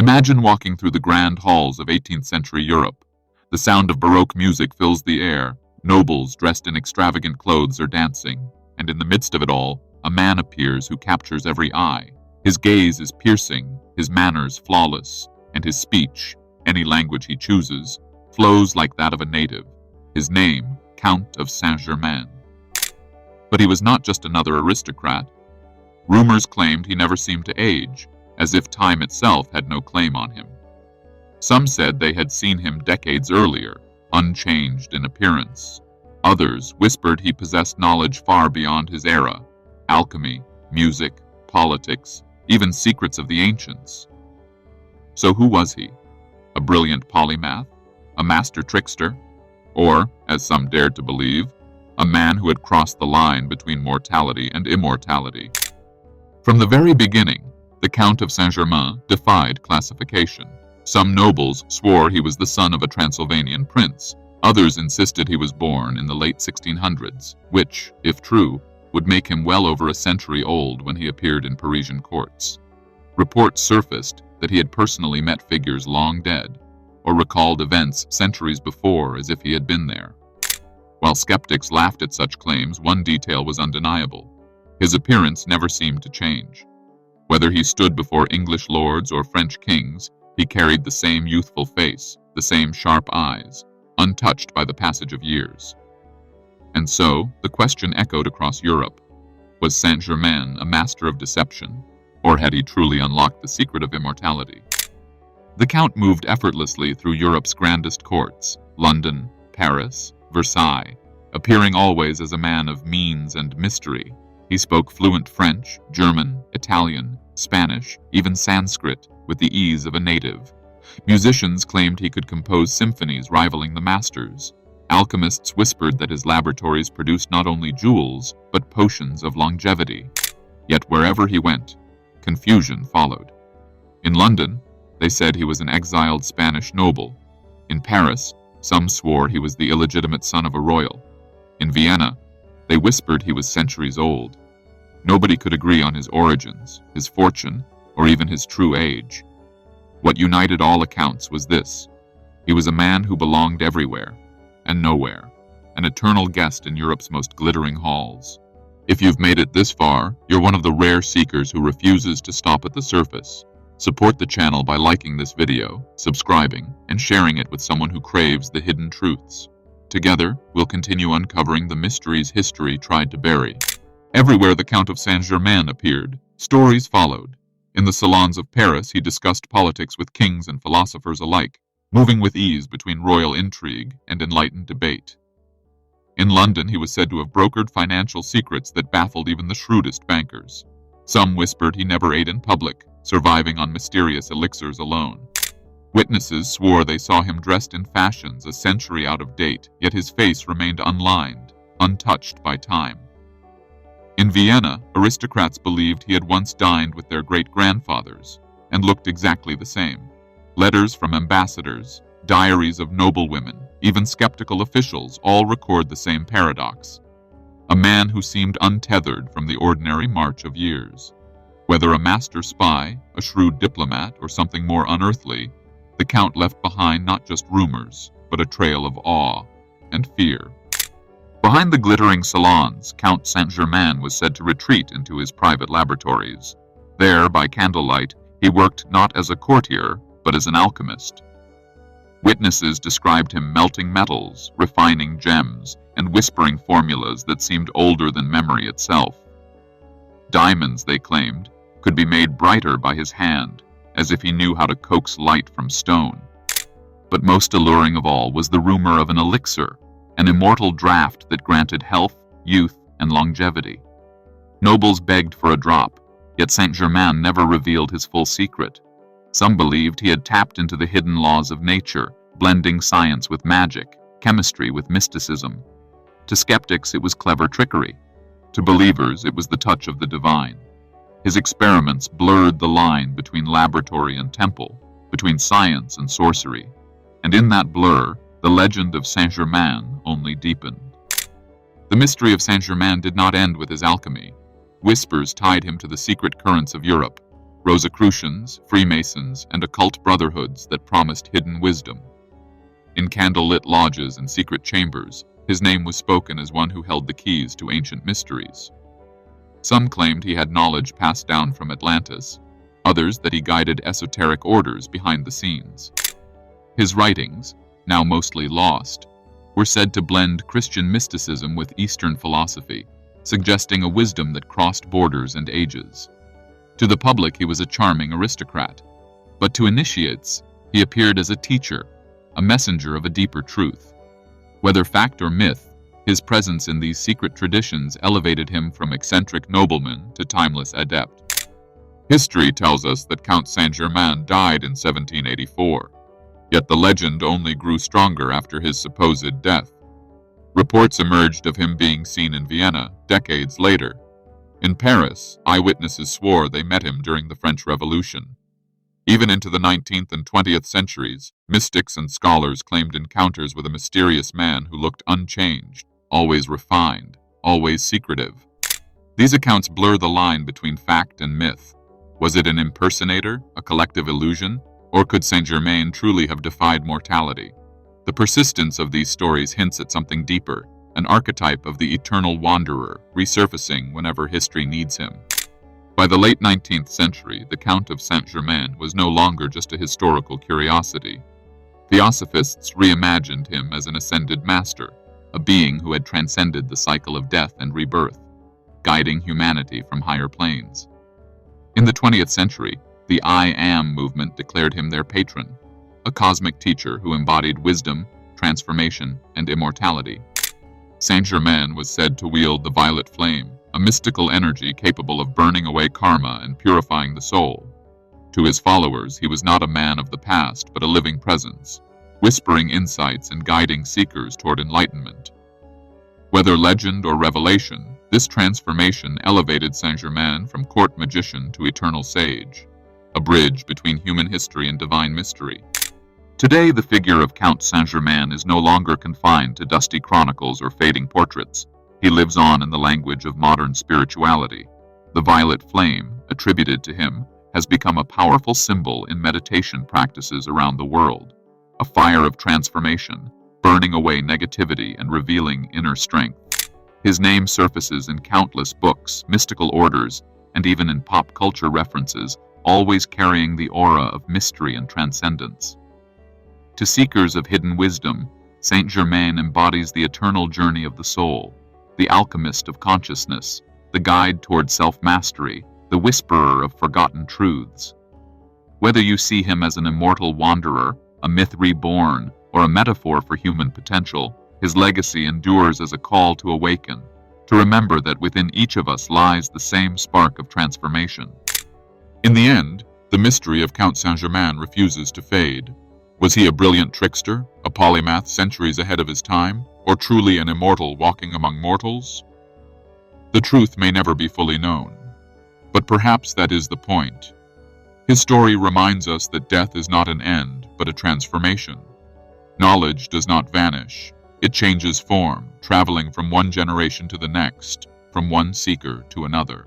Imagine walking through the grand halls of 18th century Europe. The sound of Baroque music fills the air, nobles dressed in extravagant clothes are dancing, and in the midst of it all, a man appears who captures every eye. His gaze is piercing, his manners flawless, and his speech, any language he chooses, flows like that of a native. His name, Count of Saint Germain. But he was not just another aristocrat. Rumors claimed he never seemed to age, as if time itself had no claim on him. Some said they had seen him decades earlier, unchanged in appearance. Others whispered he possessed knowledge far beyond his era: alchemy, music, politics, even secrets of the ancients. So who was he? A brilliant polymath? A master trickster? Or, as some dared to believe, a man who had crossed the line between mortality and immortality? From the very beginning, the Count of Saint Germain defied classification. Some nobles swore he was the son of a Transylvanian prince. Others insisted he was born in the late 1600s, which, if true, would make him well over a century old when he appeared in Parisian courts. Reports surfaced that he had personally met figures long dead, or recalled events centuries before as if he had been there. While skeptics laughed at such claims, one detail was undeniable. His appearance never seemed to change. Whether he stood before English lords or French kings, he carried the same youthful face, the same sharp eyes, untouched by the passage of years. And so, the question echoed across Europe. Was Saint Germain a master of deception, or had he truly unlocked the secret of immortality? The Count moved effortlessly through Europe's grandest courts, London, Paris, Versailles, appearing always as a man of means and mystery. He spoke fluent French, German, Italian, Spanish, even Sanskrit, with the ease of a native. Musicians claimed he could compose symphonies rivaling the masters. Alchemists whispered that his laboratories produced not only jewels, but potions of longevity. Yet wherever he went, confusion followed. In London, they said he was an exiled Spanish noble. In Paris, some swore he was the illegitimate son of a royal. In Vienna, they whispered he was centuries old. Nobody could agree on his origins, his fortune, or even his true age. What united all accounts was this: he was a man who belonged everywhere and nowhere, an eternal guest in Europe's most glittering halls. If you've made it this far, you're one of the rare seekers who refuses to stop at the surface. Support the channel by liking this video, subscribing, and sharing it with someone who craves the hidden truths. Together, we'll continue uncovering the mysteries history tried to bury. Everywhere the Count of Saint Germain appeared, stories followed. In the salons of Paris, he discussed politics with kings and philosophers alike, moving with ease between royal intrigue and enlightened debate. In London, he was said to have brokered financial secrets that baffled even the shrewdest bankers. Some whispered he never ate in public, surviving on mysterious elixirs alone. Witnesses swore they saw him dressed in fashions a century out of date, yet his face remained unlined, untouched by time. In Vienna, aristocrats believed he had once dined with their great-grandfathers, and looked exactly the same. Letters from ambassadors, diaries of noblewomen, even skeptical officials all record the same paradox. A man who seemed untethered from the ordinary march of years. Whether a master spy, a shrewd diplomat, or something more unearthly, the Count left behind not just rumors, but a trail of awe and fear. Behind the glittering salons, Count Saint Germain was said to retreat into his private laboratories. There, by candlelight, he worked not as a courtier, but as an alchemist. Witnesses described him melting metals, refining gems, and whispering formulas that seemed older than memory itself. Diamonds, they claimed, could be made brighter by his hand, as if he knew how to coax light from stone. But most alluring of all was the rumor of an elixir, an immortal draught that granted health, youth, and longevity. Nobles begged for a drop, yet Saint Germain never revealed his full secret. Some believed he had tapped into the hidden laws of nature, blending science with magic, chemistry with mysticism. To skeptics, it was clever trickery. To believers, it was the touch of the divine. His experiments blurred the line between laboratory and temple, between science and sorcery. And in that blur, the legend of Saint Germain only deepened. The mystery of Saint Germain did not end with his alchemy. Whispers tied him to the secret currents of Europe. Rosicrucians, Freemasons, and occult brotherhoods that promised hidden wisdom. In candlelit lodges and secret chambers, his name was spoken as one who held the keys to ancient mysteries. Some claimed he had knowledge passed down from Atlantis, others that he guided esoteric orders behind the scenes. His writings, now mostly lost, were said to blend Christian mysticism with Eastern philosophy, suggesting a wisdom that crossed borders and ages. To the public, he was a charming aristocrat, but to initiates, he appeared as a teacher, a messenger of a deeper truth. Whether fact or myth, his presence in these secret traditions elevated him from eccentric nobleman to timeless adept. History tells us that Count Saint Germain died in 1784, yet the legend only grew stronger after his supposed death. Reports emerged of him being seen in Vienna decades later. In Paris, eyewitnesses swore they met him during the French Revolution. Even into the 19th and 20th centuries, mystics and scholars claimed encounters with a mysterious man who looked unchanged, always refined, always secretive. These accounts blur the line between fact and myth. Was it an impersonator, a collective illusion, or could Saint Germain truly have defied mortality? The persistence of these stories hints at something deeper, an archetype of the eternal wanderer, resurfacing whenever history needs him. By the late 19th century, the Count of Saint Germain was no longer just a historical curiosity. Theosophists reimagined him as an ascended master, a being who had transcended the cycle of death and rebirth, guiding humanity from higher planes. In the 20th century, the I Am movement declared him their patron, a cosmic teacher who embodied wisdom, transformation, and immortality. Saint Germain was said to wield the violet flame, a mystical energy capable of burning away karma and purifying the soul. To his followers, he was not a man of the past, but a living presence, whispering insights and guiding seekers toward enlightenment. Whether legend or revelation, this transformation elevated Saint Germain from court magician to eternal sage, a bridge between human history and divine mystery. Today, the figure of Count Saint Germain is no longer confined to dusty chronicles or fading portraits. He lives on in the language of modern spirituality. The violet flame, attributed to him, has become a powerful symbol in meditation practices around the world, a fire of transformation, burning away negativity and revealing inner strength. His name surfaces in countless books, mystical orders, and even in pop culture references, always carrying the aura of mystery and transcendence. To seekers of hidden wisdom, Saint Germain embodies the eternal journey of the soul, the alchemist of consciousness, the guide toward self-mastery, the whisperer of forgotten truths. Whether you see him as an immortal wanderer, a myth reborn, or a metaphor for human potential, his legacy endures as a call to awaken, to remember that within each of us lies the same spark of transformation. In the end, the mystery of Count Saint Germain refuses to fade. Was he a brilliant trickster, a polymath centuries ahead of his time, or truly an immortal walking among mortals? The truth may never be fully known, but perhaps that is the point. His story reminds us that death is not an end, but a transformation. Knowledge does not vanish. It changes form, traveling from one generation to the next, from one seeker to another.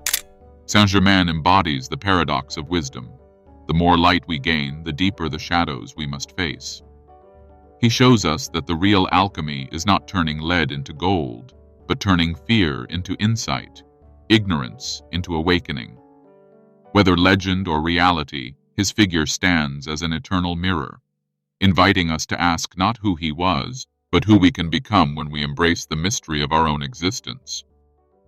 Saint Germain embodies the paradox of wisdom. The more light we gain, the deeper the shadows we must face. He shows us that the real alchemy is not turning lead into gold, but turning fear into insight, ignorance into awakening. Whether legend or reality, his figure stands as an eternal mirror, inviting us to ask not who he was, but who we can become when we embrace the mystery of our own existence.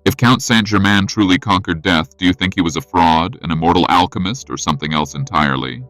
If Count Saint Germain truly conquered death, do you think he was a fraud, an immortal alchemist, or something else entirely?